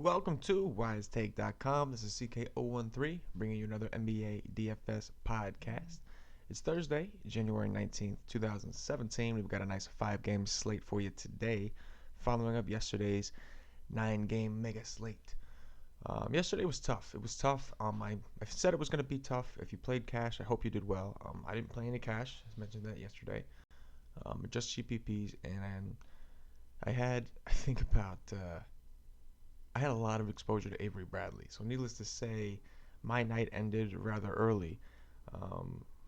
Welcome to WiseTake.com. This is CK013 bringing you another NBA DFS podcast. It's Thursday, January 19th, 2017. We've got a nice 5-game slate for you today, following up yesterday's 9-game mega slate. Yesterday was tough. It was tough. I said it was going to be tough. If you played cash, I hope you did well. I didn't play any cash. I mentioned that yesterday. Just GPPs, and I had, I had a lot of exposure to Avery Bradley. So needless to say, my night ended rather early.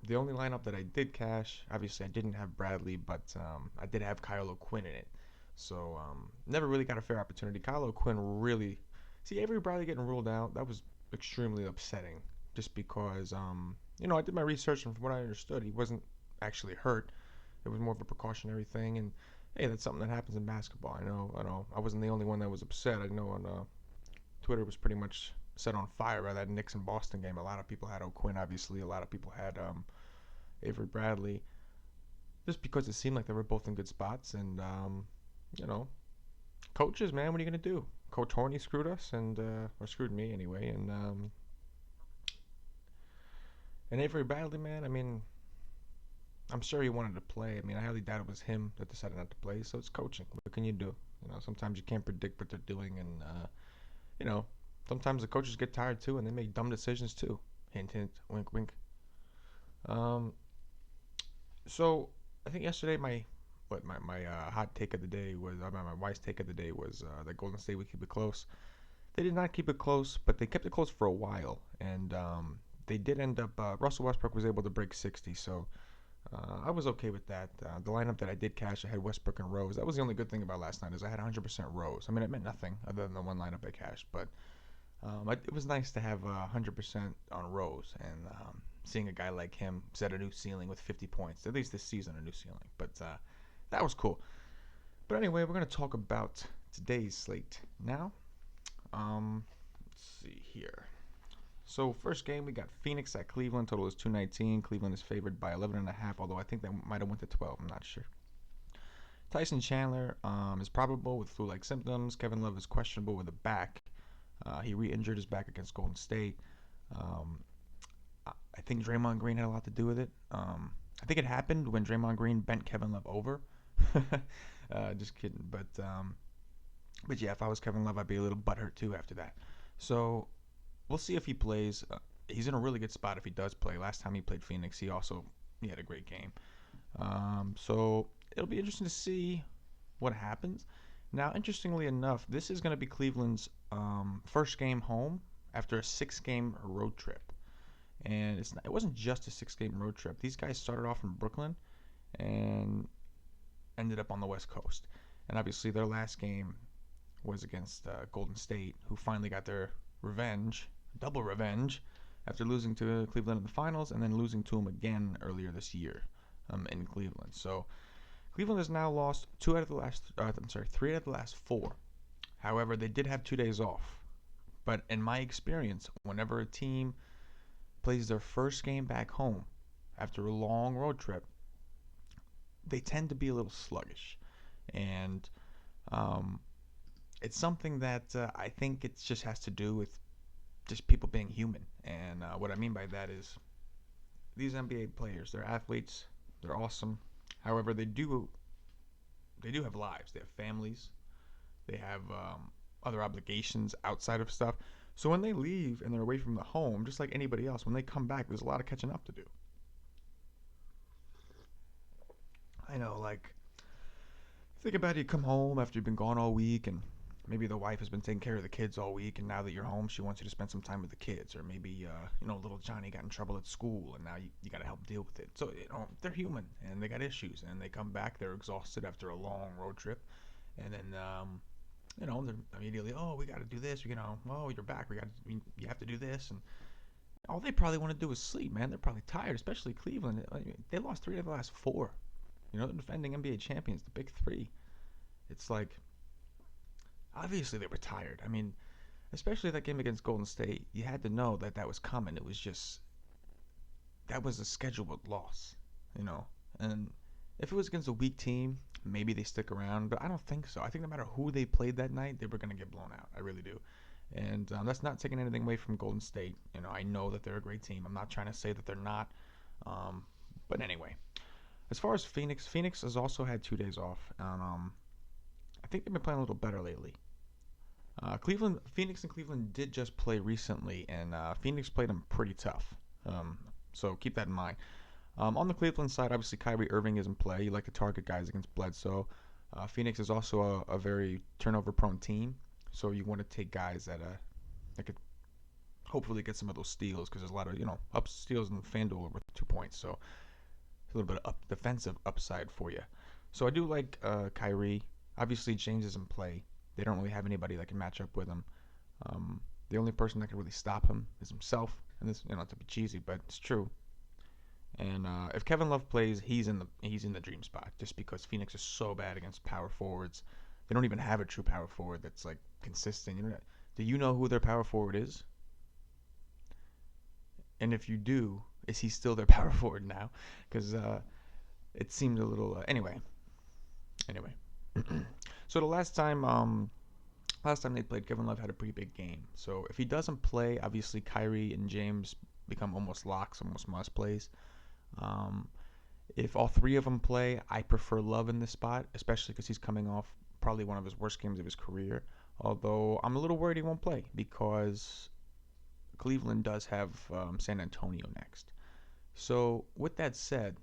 The only lineup that I did cash, obviously I didn't have Bradley, but I did have Kyle O'Quinn in it. So never really got a fair opportunity. Kyle O'Quinn really, see Avery Bradley getting ruled out. That was extremely upsetting, just because I did my research, and from what I understood, he wasn't actually hurt. It was more of a precautionary thing, and hey, that's something that happens in basketball. I know. I wasn't the only one that was upset. I know on Twitter was pretty much set on fire by that Knicks and Boston game. A lot of people had O'Quinn, obviously. A lot of people had Avery Bradley, just because it seemed like they were both in good spots. And you know, coaches, man, what are you gonna do? Coach Horney screwed us, or screwed me anyway. And Avery Bradley, man. I mean, I'm sure he wanted to play. I mean, I highly doubt it was him that decided not to play. So it's coaching. What can you do? Sometimes you can't predict what they're doing, and you know, sometimes the coaches get tired too, and they make dumb decisions too. Hint, hint, wink, wink. Um, so I think yesterday my hot take of the day was my wise take of the day was that Golden State would keep it close. They did not keep it close, but they kept it close for a while, and they did end up. Russell Westbrook was able to break 60, so I was okay with that. The lineup that I did cash, I had Westbrook and Rose. That was the only good thing about last night is I had 100% Rose. I mean, it meant nothing other than the one lineup I cashed, but it was nice to have 100% on Rose, and seeing a guy like him set a new ceiling with 50 points, at least this season, a new ceiling. But that was cool. But anyway, we're going to talk about today's slate now. Let's see here. So first game, we got Phoenix at Cleveland. Total is 219. Cleveland is favored by 11.5, although I think they might have went to 12. I'm not sure. Tyson Chandler is probable with flu-like symptoms. Kevin Love is questionable with a back. He re-injured his back against Golden State. I think Draymond Green had a lot to do with it. I think it happened when Draymond Green bent Kevin Love over. Just kidding. But yeah, if I was Kevin Love, I'd be a little butthurt too after that. So we'll see if he plays. He's in a really good spot if he does play. Last time he played Phoenix, he had a great game. So it'll be interesting to see what happens. Now, interestingly enough, this is going to be Cleveland's first game home after a 6-game road trip. And it wasn't just a 6-game road trip. These guys started off in Brooklyn and ended up on the West Coast. And obviously their last game was against Golden State, who finally got their revenge, double revenge, after losing to Cleveland in the finals and then losing to them again earlier this year in Cleveland. So Cleveland has now lost 3 out of the last 4. However, they did have 2 days off. But in my experience, whenever a team plays their first game back home after a long road trip, they tend to be a little sluggish. And it's something that I think it just has to do with just people being human. And what I mean by that is these NBA players, they're athletes, they're awesome. However, they do have lives. They have families. They have other obligations outside of stuff. So when they leave and they're away from the home, just like anybody else, when they come back, there's a lot of catching up to do. I know, like, think about it, you come home after you've been gone all week, and maybe the wife has been taking care of the kids all week, and now that you're home, she wants you to spend some time with the kids. Or maybe, little Johnny got in trouble at school, and now you got to help deal with it. So, they're human, and they got issues, and they come back, they're exhausted after a long road trip, and then, they're immediately, oh, we got to do this, oh, you're back, you have to do this, and all they probably want to do is sleep, man. They're probably tired, especially Cleveland. They lost 3 of the last 4. They're defending NBA champions, the big 3. It's like, obviously they were tired. I mean, especially that game against Golden State, you had to know that was coming. It was just, that was a scheduled loss, And if it was against a weak team, maybe they stick around, but I don't think so. I think no matter who they played that night, they were going to get blown out. I really do. And that's not taking anything away from Golden State. I know that they're a great team. I'm not trying to say that they're not. Um, but anyway, as far as Phoenix has also had 2 days off, and I think they've been playing a little better lately. Phoenix and Cleveland did just play recently, and Phoenix played them pretty tough. Um, so keep that in mind. On the Cleveland side, obviously Kyrie Irving is in play. You like to target guys against Bledsoe. Phoenix is also a very turnover-prone team, so you want to take guys that could hopefully get some of those steals because there's a lot of up steals in FanDuel worth 2 points, so a little bit of defensive upside for you. So I do like Kyrie. Obviously James is in play. They don't really have anybody that can match up with him. The only person that can really stop him is himself, and this not to be cheesy, but it's true. And if Kevin Love plays, he's in the dream spot just because Phoenix is so bad against power forwards. They don't even have a true power forward that's like consistent. Do you know who their power forward is? And if you do, is he still their power forward now? Because it seemed a little. Anyway. So the last time they played, Kevin Love had a pretty big game. So if he doesn't play, obviously Kyrie and James become almost locks, almost must plays. If all three of them play, I prefer Love in this spot, especially because he's coming off probably one of his worst games of his career. Although I'm a little worried he won't play because Cleveland does have San Antonio next. So with that said,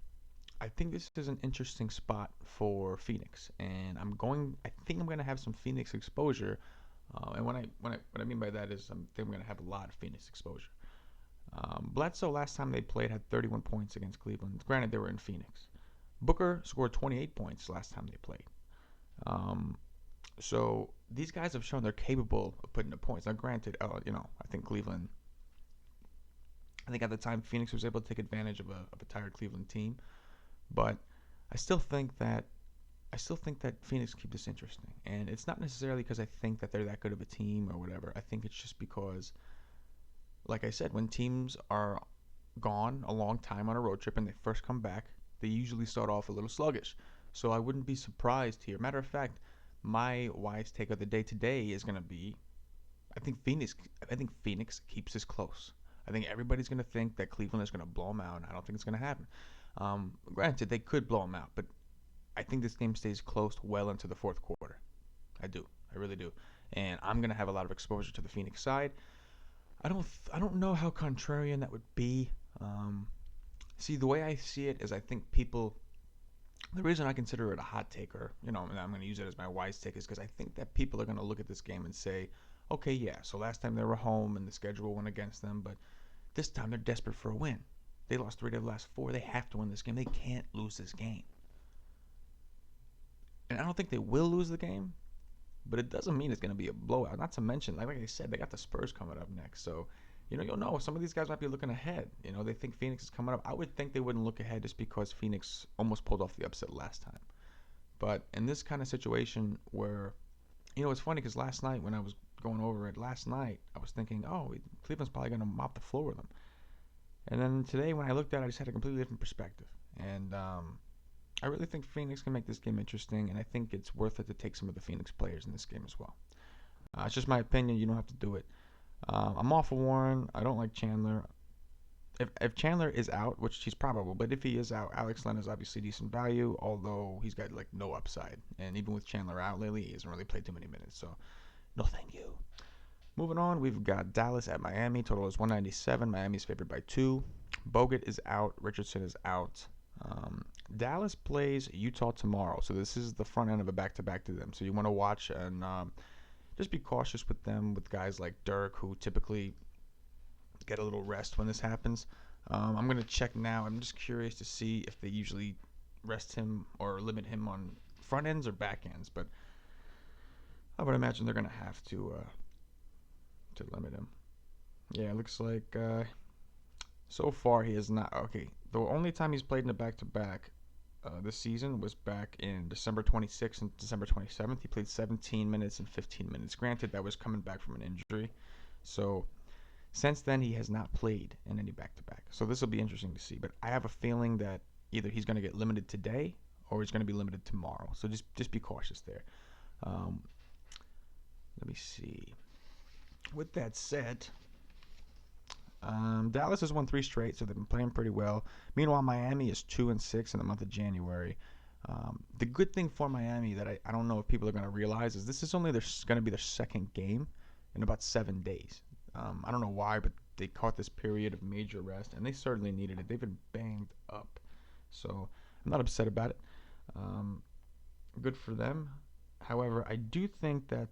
I think this is an interesting spot for Phoenix, and I think I'm going to have some Phoenix exposure. And what I mean by that is I think I'm going to have a lot of Phoenix exposure. Bledsoe last time they played had 31 points against Cleveland. Granted, they were in Phoenix. Booker scored 28 points last time they played. So these guys have shown they're capable of putting up points. Now, granted, I think Cleveland. I think at the time Phoenix was able to take advantage of a tired Cleveland team, but I still think that Phoenix keep this interesting, and it's not necessarily because I think that they're that good of a team or whatever. I think it's just because, like I said, when teams are gone a long time on a road trip and they first come back, they usually start off a little sluggish. So I wouldn't be surprised here. Matter of fact, my wise take of the day today is going to be, I think Phoenix keeps this close. I think everybody's going to think that Cleveland is going to blow them out, and I don't think it's going to happen. Granted, they could blow them out, but I think this game stays close well into the fourth quarter. I do. I really do. And I'm going to have a lot of exposure to the Phoenix side. I don't know how contrarian that would be. See, the way I see it is I think people – the reason I consider it a hot take or, and I'm going to use it as my wise take is because I think that people are going to look at this game and say, okay, yeah, so last time they were home and the schedule went against them, but this time they're desperate for a win. They lost 3 of the last 4. They have to win this game. They can't lose this game. And I don't think they will lose the game, but it doesn't mean it's going to be a blowout. Not to mention, like I said, they got the Spurs coming up next. So, you'll know some of these guys might be looking ahead. They think Phoenix is coming up. I would think they wouldn't look ahead just because Phoenix almost pulled off the upset last time. But in this kind of situation where, it's funny because last night when I was going over it, I was thinking, oh, Cleveland's probably going to mop the floor with them. And then today when I looked at it, I just had a completely different perspective. And I really think Phoenix can make this game interesting, and I think it's worth it to take some of the Phoenix players in this game as well. It's just my opinion. You don't have to do it. I'm all for Warren. I don't like Chandler. If Chandler is out, which he's probable, but if he is out, Alex Len is obviously decent value, although he's got no upside. And even with Chandler out lately, he hasn't really played too many minutes, so no thank you. Moving on, we've got Dallas at Miami. Total is 197. Miami's favored by 2. Bogut is out. Richardson is out. Dallas plays Utah tomorrow, so this is the front end of a back-to-back to them. So you want to watch and just be cautious with them, with guys like Dirk, who typically get a little rest when this happens. I'm going to check now. I'm just curious to see if they usually rest him or limit him on front ends or back ends, but I would imagine they're going to have to limit him. Yeah, it looks like so far he is not. Okay, the only time he's played in a back-to-back this season was back in December 26th and December 27th. He played 17 minutes and 15 minutes. Granted, that was coming back from an injury. So since then, he has not played in any back-to-back. So this will be interesting to see. But I have a feeling that either he's going to get limited today or he's going to be limited tomorrow. So just be cautious there. Let me see. With that said, Dallas has won three straight, so they've been playing pretty well. Meanwhile, Miami is 2-6 in the month of January. The good thing for Miami that I don't know if people are going to realize is this is only going to be their second game in about 7 days. I don't know why, but they caught this period of major rest, and they certainly needed it. They've been banged up, so I'm not upset about it. Um, Good for them. However, I do think that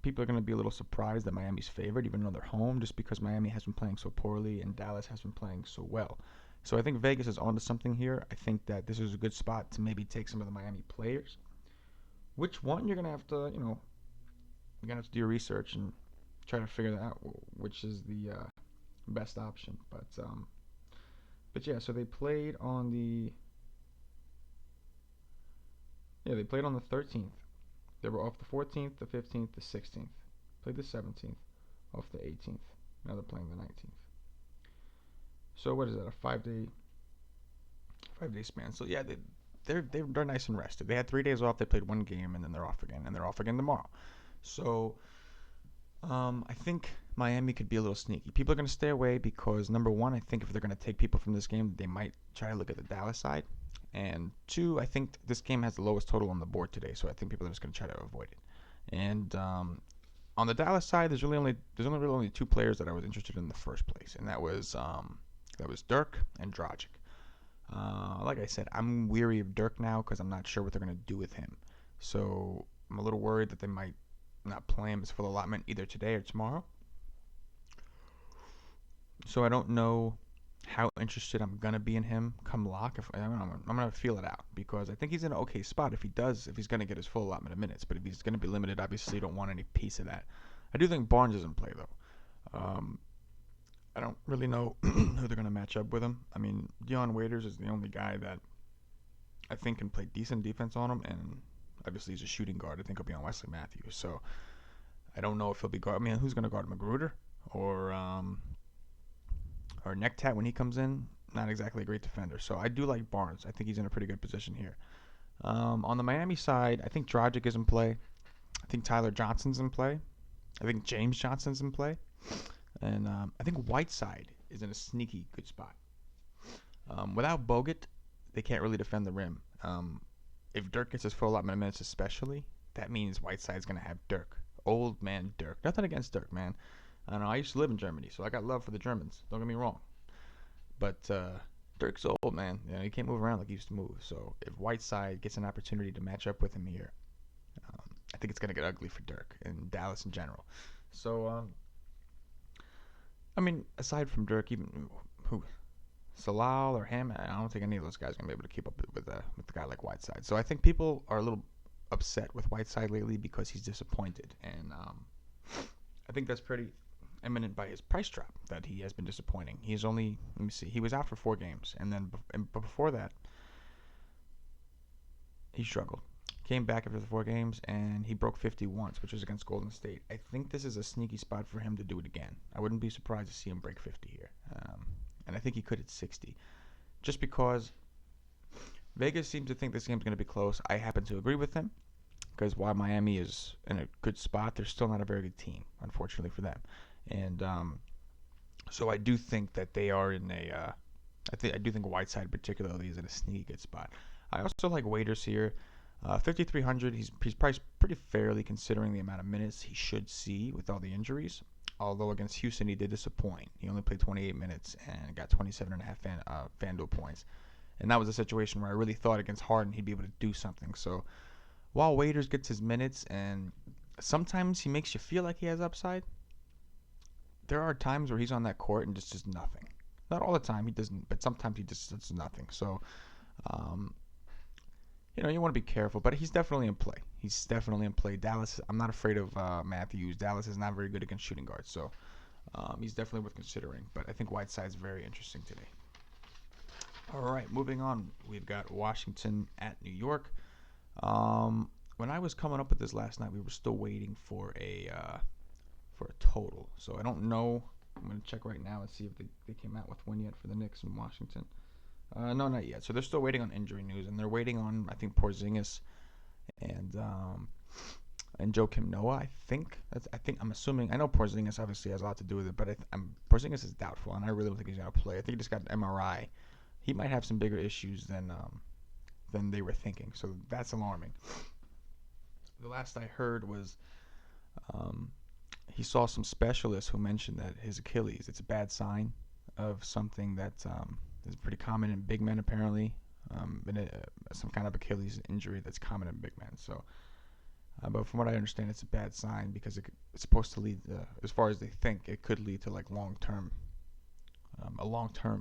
people are going to be a little surprised that Miami's favored, even though they're home, just because Miami has been playing so poorly and Dallas has been playing so well. So I think Vegas is onto something here. I think that this is a good spot to maybe take some of the Miami players. Which one you're going to have to, you're going to have to do your research and try to figure that out, which is the best option. But yeah, so they played on the 13th. They were off the 14th, the 15th, the 16th. Played the 17th, off the 18th. Now they're playing the 19th. So what is that? A 5-day span. So yeah, they're nice and rested. They had 3 days off. They played one game and then they're off again, and they're off again tomorrow. So I think Miami could be a little sneaky. People are going to stay away because number one, I think if they're going to take people from this game, they might try to look at the Dallas side. And two, I think this game has the lowest total on the board today, so I think people are just going to try to avoid it. And on the Dallas side, there's only really two players that I was interested in the first place, and that was Dirk and Dragic. Like I said, I'm weary of Dirk now because I'm not sure what they're going to do with him. So I'm a little worried that they might not play him as full allotment either today or tomorrow. So I don't know how interested I'm gonna be in him come lock. I'm gonna feel it out because I think he's in an okay spot if he's gonna get his full allotment of minutes. But if he's gonna be limited, obviously you don't want any piece of that. I do think Barnes is in play though. I don't really know who they're gonna match up with him. I mean, Dion Waiters is the only guy that I think can play decent defense on him, and obviously he's a shooting guard. I think he'll be on Wesley Matthews. So I don't know if he'll be guard. I mean, who's gonna guard Magruder or Nectat when he comes in? Not exactly a great defender. So I do like Barnes. I think he's in a pretty good position here. On the Miami side, I think Dragic is in play. I think Tyler Johnson's in play. I think James Johnson's in play. And I think Whiteside is in a sneaky good spot. Without Bogut, they can't really defend the rim. If Dirk gets his full allotment of minutes especially, that means Whiteside's going to have Dirk. Old man Dirk. Nothing against Dirk, man. I don't know. I used to live in Germany, so I got love for the Germans. Don't get me wrong. But Dirk's old, man. He can't move around like he used to move. So if Whiteside gets an opportunity to match up with him here, I think it's going to get ugly for Dirk and Dallas in general. So, I mean, aside from Dirk, even who, Salal or Ham, I don't think any of those guys are going to be able to keep up with a guy like Whiteside. So I think people are a little upset with Whiteside lately because he's disappointed. And I think that's pretty eminent by his price drop that he has been disappointing. He's only, let me see, he was out for 4 games, and then before that, he struggled. Came back after the 4 games, and he broke 50 once, which was against Golden State. I think this is a sneaky spot for him to do it again. I wouldn't be surprised to see him break 50 here. And I think he could at 60. Just because Vegas seems to think this game's going to be close. I happen to agree with them, because while Miami is in a good spot, they're still not a very good team, unfortunately for them. And so I do think that they are in a. I do think Whiteside particularly is in a sneaky good spot. I also like Waiters here, 5,300. He's priced pretty fairly considering the amount of minutes he should see with all the injuries. Although against Houston he did disappoint. He only played 28 minutes and got 27.5 FanDuel points. And that was a situation where I really thought against Harden he'd be able to do something. So while Waiters gets his minutes and sometimes he makes you feel like he has upside, there are times where he's on that court and just does nothing. Not all the time he doesn't, but sometimes he just does nothing. So, you want to be careful, but he's definitely in play. He's definitely in play. Dallas, I'm not afraid of Matthews. Dallas is not very good against shooting guards, so he's definitely worth considering. But I think Whiteside's very interesting today. All right, moving on. We've got Washington at New York. When I was coming up with this last night, we were still waiting for a total. So I don't know. I'm going to check right now and see if they came out with one yet for the Knicks in Washington. No, not yet. So they're still waiting on injury news, and they're waiting on, I think, Porzingis and and Joakim Noah. I'm assuming. I know Porzingis obviously has a lot to do with it, but Porzingis is doubtful, and I really don't think he's gonna play. I think he just got an MRI. He might have some bigger issues than they were thinking, so that's alarming. The last I heard was um, he saw some specialists who mentioned that his Achilles, it's a bad sign of something that is pretty common in big men apparently, some kind of Achilles injury that's common in big men. So, but from what I understand, it's a bad sign because it's supposed to lead, as far as they think, it could lead to like a long-term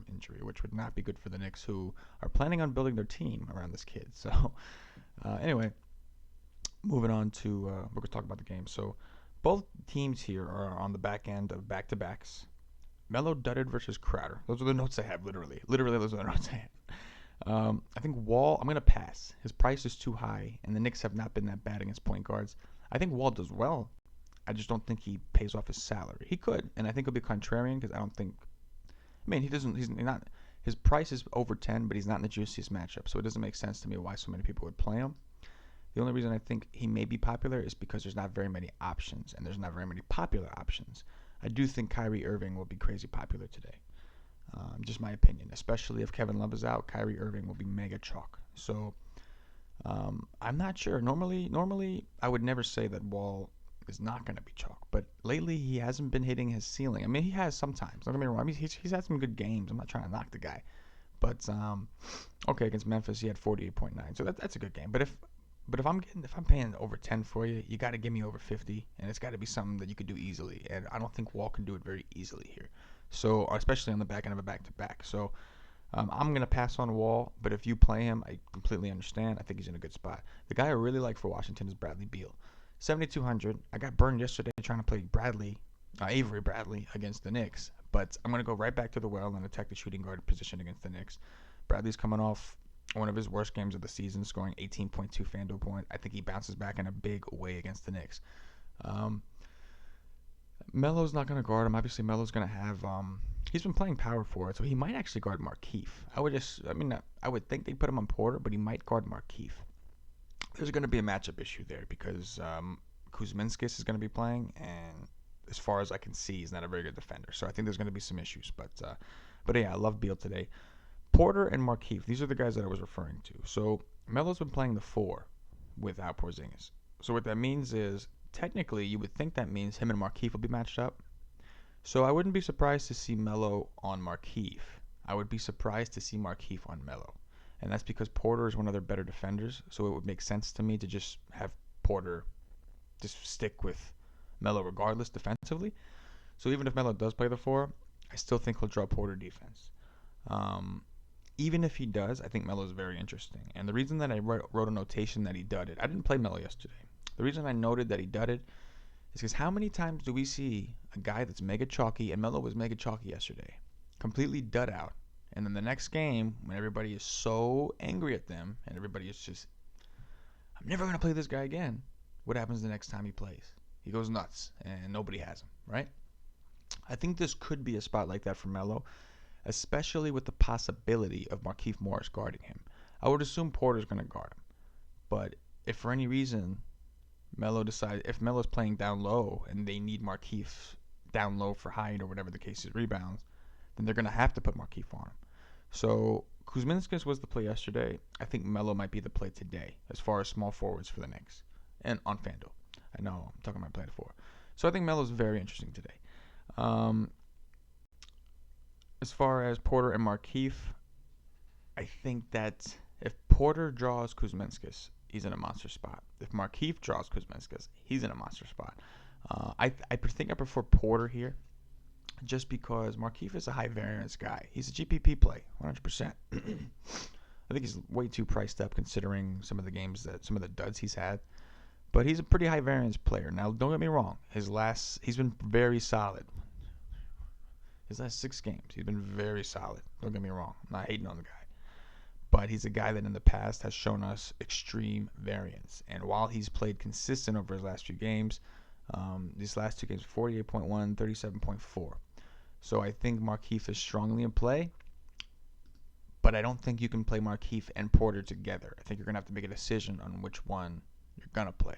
injury, which would not be good for the Knicks, who are planning on building their team around this kid. So, anyway, moving on to we're gonna talk about the game. So, both teams here are on the back end of back-to-backs. Melo dudded versus Crowder. Those are the notes I have, literally. Literally, those are the notes I have. I think Wall, I'm going to pass. His price is too high, and the Knicks have not been that bad against point guards. I think Wall does well. I just don't think he pays off his salary. He could, and I think he'll be contrarian because I don't think. I mean, he's not. His price is over 10, but he's not in the juiciest matchup, so it doesn't make sense to me why so many people would play him. The only reason I think he may be popular is because there's not very many options, and there's not very many popular options. I do think Kyrie Irving will be crazy popular today. Just my opinion. Especially if Kevin Love is out, Kyrie Irving will be mega chalk. So I'm not sure. Normally I would never say that Wall is not going to be chalk, but lately he hasn't been hitting his ceiling. I mean, he has sometimes. Don't get me wrong. I mean, he's had some good games. I'm not trying to knock the guy, but okay, against Memphis he had 48.9, so that's a good game. But if I'm paying over 10 for you, you got to give me over 50, and it's got to be something that you could do easily. And I don't think Wall can do it very easily here. So especially on the back end of a back-to-back. So I'm gonna pass on Wall, but if you play him, I completely understand. I think he's in a good spot. The guy I really like for Washington is Bradley Beal, 7,200. I got burned yesterday trying to play Avery Bradley against the Knicks, but I'm gonna go right back to the well and attack the shooting guard position against the Knicks. Bradley's coming off one of his worst games of the season, scoring 18.2 FanDuel points. I think he bounces back in a big way against the Knicks. Melo's not going to guard him. Obviously, Melo's going to have. He's been playing power forward, so he might actually guard Markieff. I would think they'd put him on Porter, but he might guard Markieff. There's going to be a matchup issue there because Kuzminskis is going to be playing, and as far as I can see, he's not a very good defender. So I think there's going to be some issues. But yeah, I love Beal today. Porter and Markieff, these are the guys that I was referring to. So Melo's been playing the 4 without Porzingis. So what that means is, technically, you would think that means him and Markieff will be matched up. So I wouldn't be surprised to see Melo on Markieff. I would be surprised to see Markieff on Melo. And that's because Porter is one of their better defenders. So it would make sense to me to just have Porter just stick with Melo regardless defensively. So even if Melo does play the 4, I still think he'll draw Porter defense. Even if he does, I think Melo is very interesting. And the reason that I wrote a notation that he dudded, I didn't play Melo yesterday. The reason I noted that he dudded is because how many times do we see a guy that's mega chalky, and Melo was mega chalky yesterday, completely dud out, and then the next game, when everybody is so angry at them, and everybody is just, I'm never going to play this guy again, what happens the next time he plays? He goes nuts, and nobody has him, right? I think this could be a spot like that for Melo, especially with the possibility of Markieff Morris guarding him. I would assume Porter's going to guard him, but if for any reason if Melo's playing down low and they need Markieff down low for height or whatever the case is, rebounds, then they're going to have to put Markieff on him. So Kuzminskis was the play yesterday. I think Melo might be the play today as far as small forwards for the Knicks and on FanDuel. I know I'm talking about play 4. So I think Melo's very interesting today. As far as Porter and Markieff, I think that if Porter draws Kuzminskis, he's in a monster spot. If Markieff draws Kuzminskis, he's in a monster spot. I think I prefer Porter here just because Markieff is a high variance guy. He's a GPP play, 100%. I think he's way too priced up considering some of the duds he's had. But he's a pretty high variance player. Now, don't get me wrong. He's been very solid. His last 6 games, he's been very solid. Don't get me wrong. I'm not hating on the guy. But he's a guy that in the past has shown us extreme variance. And while he's played consistent over his last few games, these last 2 games, 48.1, 37.4. So I think Markieff is strongly in play. But I don't think you can play Markieff and Porter together. I think you're going to have to make a decision on which one you're going to play.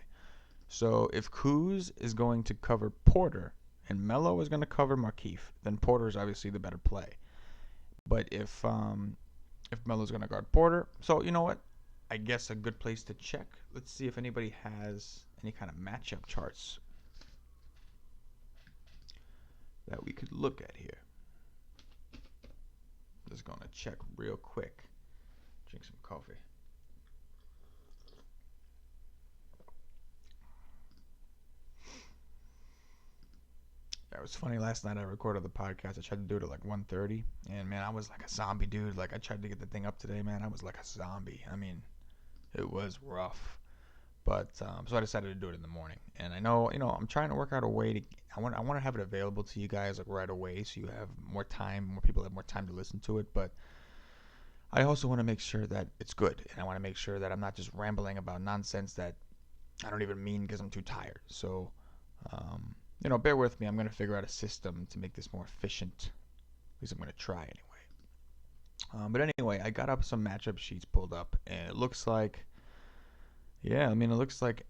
So if Kuz is going to cover Porter and Melo is going to cover Markieff, then Porter is obviously the better play. But if Melo's going to guard Porter, so you know what? I guess a good place to check. Let's see if anybody has any kind of matchup charts that we could look at here. Just going to check real quick. Drink some coffee. It was funny. Last night I recorded the podcast. I tried to do it at like 1:30, and man, I was like a zombie, dude. Like I tried to get the thing up today, man. I was like a zombie. I mean, it was rough. But so I decided to do it in the morning. And I know, I'm trying to work out a way to. I want to have it available to you guys like right away, so you have more time, more people have more time to listen to it. But I also want to make sure that it's good, and I want to make sure that I'm not just rambling about nonsense that I don't even mean because I'm too tired. So, bear with me. I'm going to figure out a system to make this more efficient. At least I'm going to try anyway. But anyway, I got up some matchup sheets pulled up, and it looks like, it looks like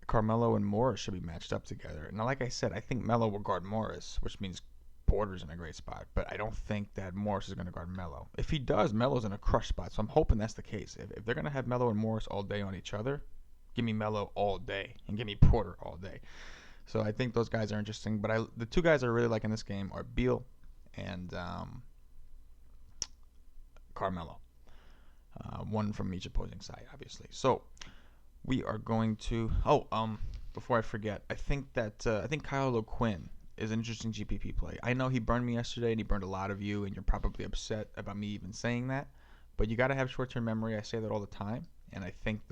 Carmelo and Morris should be matched up together. Now, like I said, I think Melo will guard Morris, which means Porter's in a great spot. But I don't think that Morris is going to guard Melo. If he does, Melo's in a crush spot. So I'm hoping that's the case. If they're going to have Melo and Morris all day on each other, give me Melo all day and give me Porter all day. So I think those guys are interesting. But the two guys I really like in this game are Beal and Carmelo. One from each opposing side, obviously. So we are going to. Before I forget, I think Kyle O'Quinn is an interesting GPP play. I know he burned me yesterday, and he burned a lot of you, and you're probably upset about me even saying that. But you got to have short-term memory. I say that all the time, and I think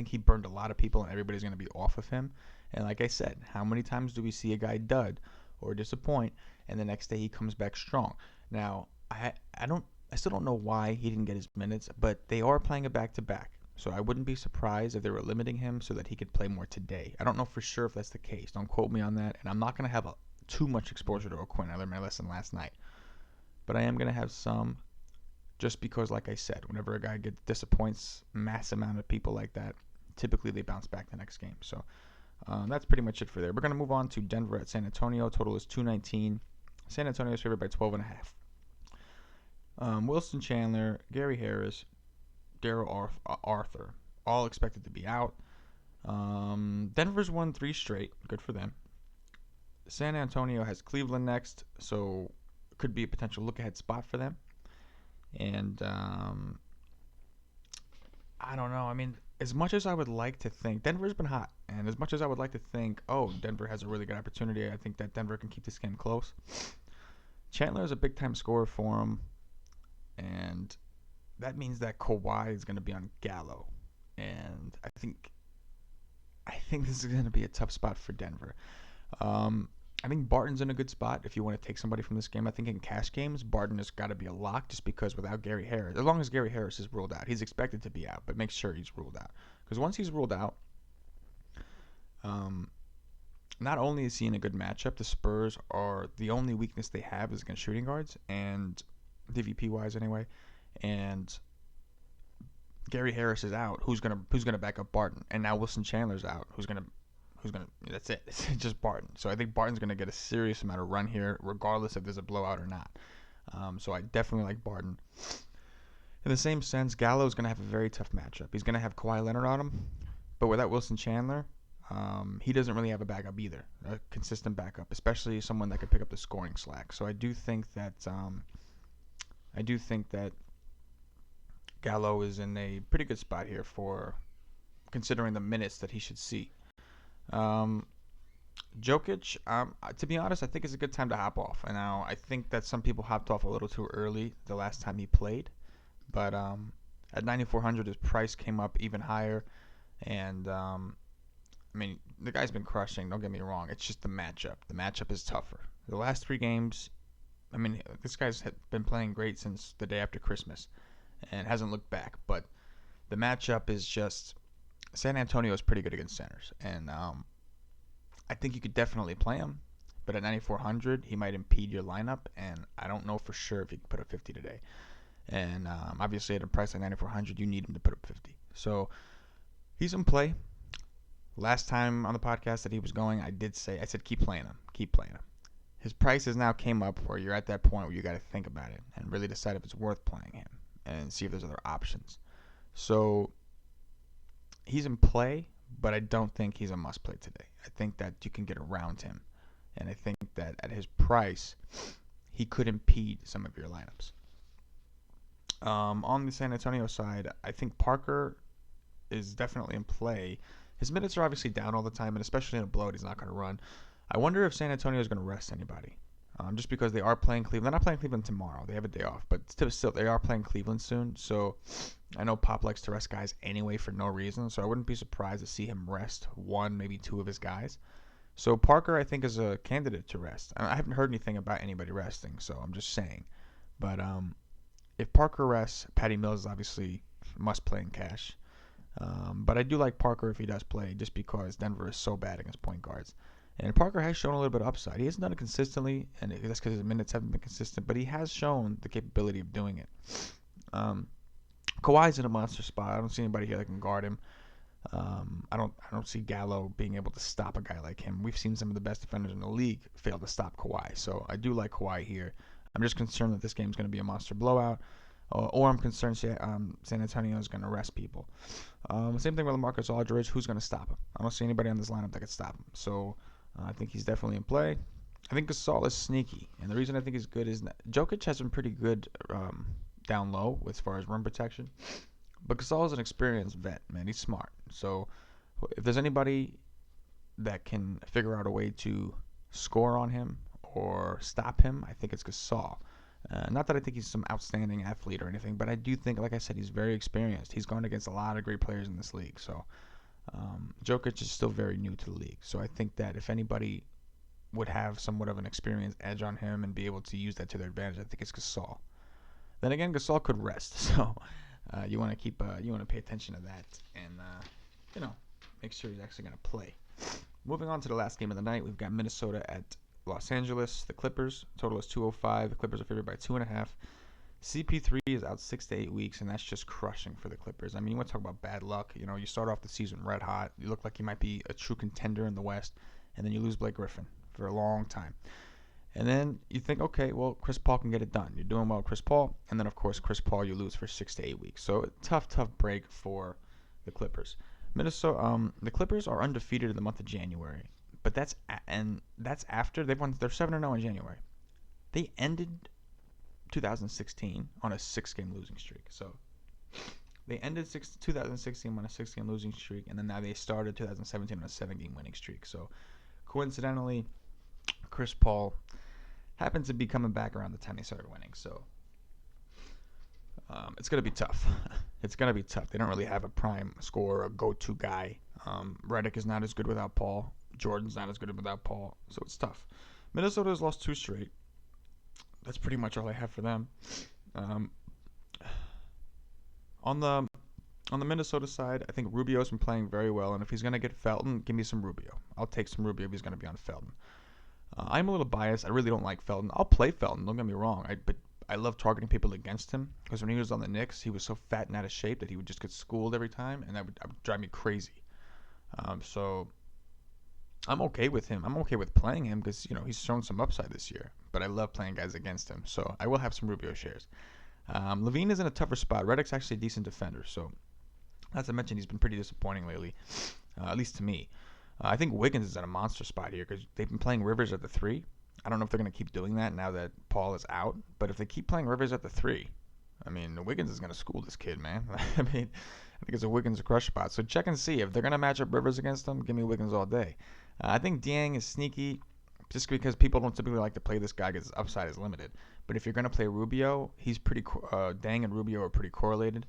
he burned a lot of people, and everybody's going to be off of him. And like I said, how many times do we see a guy dud or disappoint, and the next day he comes back strong? Now, I still don't know why he didn't get his minutes, but they are playing a back-to-back. So I wouldn't be surprised if they were limiting him so that he could play more today. I don't know for sure if that's the case. Don't quote me on that. And I'm not going to have too much exposure to O'Quinn. I learned my lesson last night. But I am going to have some just because, like I said, whenever a guy disappoints mass amount of people like that, typically they bounce back the next game. So that's pretty much it for there. We're going to move on to Denver at San Antonio. Total is 219. San Antonio is favored by 12.5. Wilson Chandler, Gary Harris, Daryl Arthur, all expected to be out. Denver's won 3 straight. Good for them. San Antonio has Cleveland next, so could be a potential look-ahead spot for them. And I don't know. I mean, as much as I would like to think, Denver's been hot. And as much as I would like to think, Denver has a really good opportunity, I think that Denver can keep this game close. Chandler is a big-time scorer for him. And that means that Kawhi is going to be on Gallo. And I think this is going to be a tough spot for Denver. I think Barton's in a good spot if you want to take somebody from this game. I think in cash games, Barton has got to be a lock just because without Gary Harris, as long as Gary Harris is ruled out, he's expected to be out, but make sure he's ruled out. Because once he's ruled out, not only is he in a good matchup, the Spurs are the only weakness they have is against shooting guards, and DVP-wise anyway, and Gary Harris is out. Who's gonna back up Barton? And now Wilson Chandler's out. Who's gonna? That's it. It's just Barton. So I think Barton's gonna get a serious amount of run here, regardless if there's a blowout or not. So I definitely like Barton. In the same sense, Gallo's gonna have a very tough matchup. He's gonna have Kawhi Leonard on him, but without Wilson Chandler, he doesn't really have a backup either, a consistent backup, especially someone that could pick up the scoring slack. So I do think that Gallo is in a pretty good spot here for considering the minutes that he should see. Jokic, to be honest, I think it's a good time to hop off. And now I think that some people hopped off a little too early the last time he played. But at 9,400, his price came up even higher. And, the guy's been crushing. Don't get me wrong. It's just the matchup. The matchup is tougher. The last 3 games, this guy's been playing great since the day after Christmas and hasn't looked back. But the matchup is just San Antonio is pretty good against centers. And I think you could definitely play him. But at 9,400, he might impede your lineup. And I don't know for sure if he can put up 50 today. And obviously at a price like 9,400, you need him to put up 50. So he's in play. Last time on the podcast that he was going, I said keep playing him, keep playing him. His prices now came up where you're at that point where you got to think about it and really decide if it's worth playing him and see if there's other options. So he's in play, but I don't think he's a must play today. I think that you can get around him, and I think that at his price, he could impede some of your lineups. On the San Antonio side, I think Parker is definitely in play. His minutes are obviously down all the time, and especially in a blowout, he's not going to run. I wonder if San Antonio is going to rest anybody. Just because they are playing Cleveland. They're not playing Cleveland tomorrow. They have a day off. But still, they are playing Cleveland soon. So I know Pop likes to rest guys anyway for no reason. So I wouldn't be surprised to see him rest one, maybe two of his guys. So Parker, I think, is a candidate to rest. I haven't heard anything about anybody resting, so I'm just saying. But if Parker rests, Patty Mills is obviously must play in cash. But I do like Parker if he does play, just because Denver is so bad against point guards. And Parker has shown a little bit of upside. He hasn't done it consistently, and that's because his minutes haven't been consistent, but he has shown the capability of doing it. Kawhi's in a monster spot. I don't see anybody here that can guard him. I don't see Gallo being able to stop a guy like him. We've seen some of the best defenders in the league fail to stop Kawhi, so I do like Kawhi here. I'm just concerned that this game is going to be a monster blowout, or I'm concerned San Antonio is going to rest people. Same thing with LaMarcus Aldridge. Who's going to stop him? I don't see anybody on this lineup that could stop him. So I think he's definitely in play. I think Gasol is sneaky, and the reason I think he's good is that Jokic has been pretty good down low as far as rim protection. But Gasol is an experienced vet, man. He's smart. So if there's anybody that can figure out a way to score on him or stop him, I think it's Gasol. Not that I think he's some outstanding athlete or anything, but I do think, like I said, he's very experienced. He's gone against a lot of great players in this league. So Jokic is still very new to the league. So I think that if anybody would have somewhat of an experience edge on him and be able to use that to their advantage, I think it's Gasol. Then again, Gasol could rest. So you want to pay attention to that and make sure he's actually going to play. Moving on to the last game of the night, we've got Minnesota at Los Angeles. The Clippers total is 205. The Clippers are favored by 2.5. CP3 is out 6 to 8 weeks, and that's just crushing for the Clippers. I mean, you want to talk about bad luck. You start off the season red hot. You look like you might be a true contender in the West, and then you lose Blake Griffin for a long time. And then you think, okay, well, Chris Paul can get it done. You're doing well with Chris Paul. And then, of course, Chris Paul you lose for 6 to 8 weeks. So tough break for the Clippers. The Clippers are undefeated in the month of January. But that's after they're 7-0 in January. They ended 2016 on a 6-game losing streak. So they ended 2016 on a 6-game losing streak. And then now they started 2017 on a 7-game winning streak. So coincidentally, Chris Paul happened to be coming back around the time they started winning. So it's going to be tough. It's going to be tough. They don't really have a prime scorer, a go-to guy. Redick is not as good without Paul. Jordan's not as good without Paul. So it's tough. Minnesota has lost 2 straight. That's pretty much all I have for them. On the Minnesota side, I think Rubio's been playing very well. And if he's going to get Felton, give me some Rubio. I'll take some Rubio if he's going to be on Felton. I'm a little biased. I really don't like Felton. I'll play Felton. Don't get me wrong. But I love targeting people against him because when he was on the Knicks, he was so fat and out of shape that he would just get schooled every time, and that would drive me crazy. So I'm okay with him. I'm okay with playing him because he's shown some upside this year. But I love playing guys against him. So I will have some Rubio shares. Levine is in a tougher spot. Redick's actually a decent defender. So not to mention he's been pretty disappointing lately, at least to me. I think Wiggins is in a monster spot here because they've been playing Rivers at the 3. I don't know if they're going to keep doing that now that Paul is out. But if they keep playing Rivers at the 3, I mean, Wiggins is going to school this kid, man. I think it's a Wiggins crush spot. So check and see. If they're going to match up Rivers against them, give me Wiggins all day. I think Dieng is sneaky just because people don't typically like to play this guy because his upside is limited. But if you're going to play Rubio, he's Dieng and Rubio are pretty correlated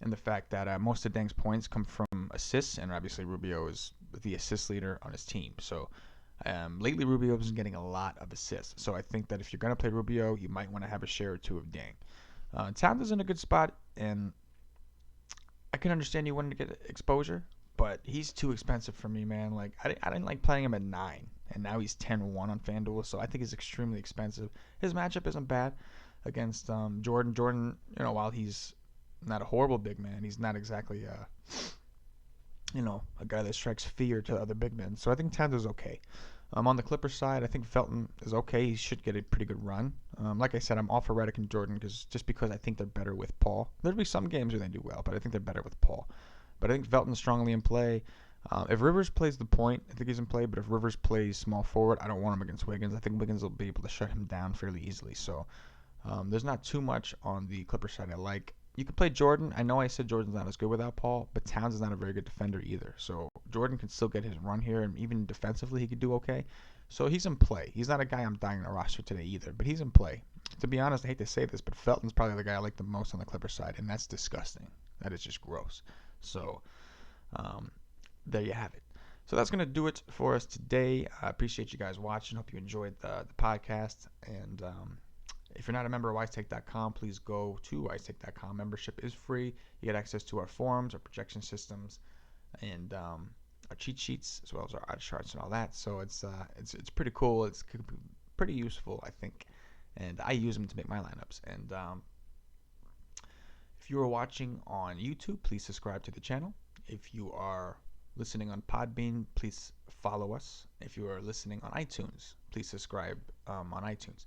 in the fact that most of Dieng's points come from assists, and obviously Rubio is the assist leader on his team. So lately Rubio has been getting a lot of assists. So I think that if you're going to play Rubio, you might want to have a share or two of Dieng. Towns is in a good spot, and I can understand you wanting to get exposure, but he's too expensive for me, man. Like I didn't like playing him at 9, and now he's 10-1 on FanDuel, so I think he's extremely expensive. His matchup isn't bad against Jordan. Jordan, while he's not a horrible big man, he's not exactly a guy that strikes fear to other big men. So I think Towns is okay. On the Clippers side, I think Felton is okay. He should get a pretty good run. Like I said, I'm all for Redick and Jordan because I think they're better with Paul. There'll be some games where they do well, but I think they're better with Paul. But I think Felton's strongly in play. If Rivers plays the point, I think he's in play. But if Rivers plays small forward, I don't want him against Wiggins. I think Wiggins will be able to shut him down fairly easily. So there's not too much on the Clippers side I like. You could play Jordan. I know I said Jordan's not as good without Paul, but Towns is not a very good defender either. So Jordan can still get his run here, and even defensively he could do okay. So he's in play. He's not a guy I'm dying to roster today either, but he's in play. To be honest, I hate to say this, but Felton's probably the guy I like the most on the Clippers side, and that's disgusting. That is just gross. So there you have it. So that's going to do it for us today. I appreciate you guys watching. Hope you enjoyed the podcast. And if you're not a member of WiseTake.com, please go to WiseTake.com. Membership is free. You get access to our forums, our projection systems, and our cheat sheets, as well as our odds charts and all that. So it's pretty cool. It's pretty useful, I think. And I use them to make my lineups. And if you are watching on YouTube, please subscribe to the channel. If you are listening on Podbean, please follow us. If you are listening on iTunes, please subscribe on iTunes.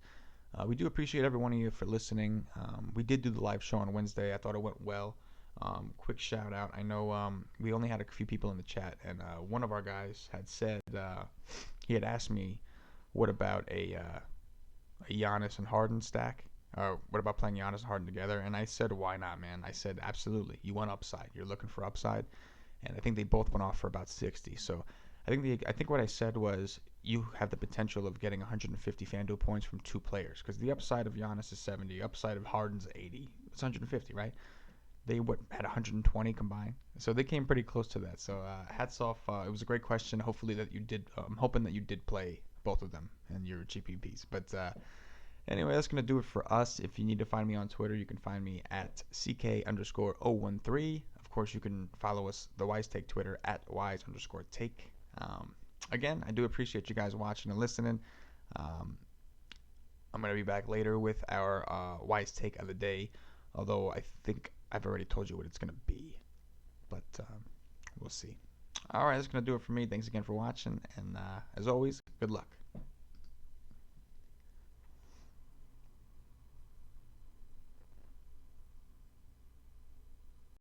We do appreciate every one of you for listening. We did do the live show on Wednesday. I thought it went well. Quick shout out. I know we only had a few people in the chat, and one of our guys had said he had asked me, what about a Giannis and Harden stack? What about playing Giannis and Harden together? And I said, why not, man? I said, absolutely. You want upside. You're looking for upside. And I think they both went off for about 60. So I think what I said was you have the potential of getting 150 FanDuel points from two players, because the upside of Giannis is 70, the upside of Harden's 80. It's 150, right? They had 120 combined, so they came pretty close to that. So hats off. It was a great question. Hopefully that you did. I'm hoping that you did play both of them in your GPPs. But anyway, that's gonna do it for us. If you need to find me on Twitter, you can find me at ck_013. Of course, you can follow us, the WiseTake Twitter, at wise_take. Again, I do appreciate you guys watching and listening. I'm going to be back later with our Wise Take of the day, although I think I've already told you what it's going to be, but we'll see. All right, that's going to do it for me. Thanks again for watching, and as always, good luck.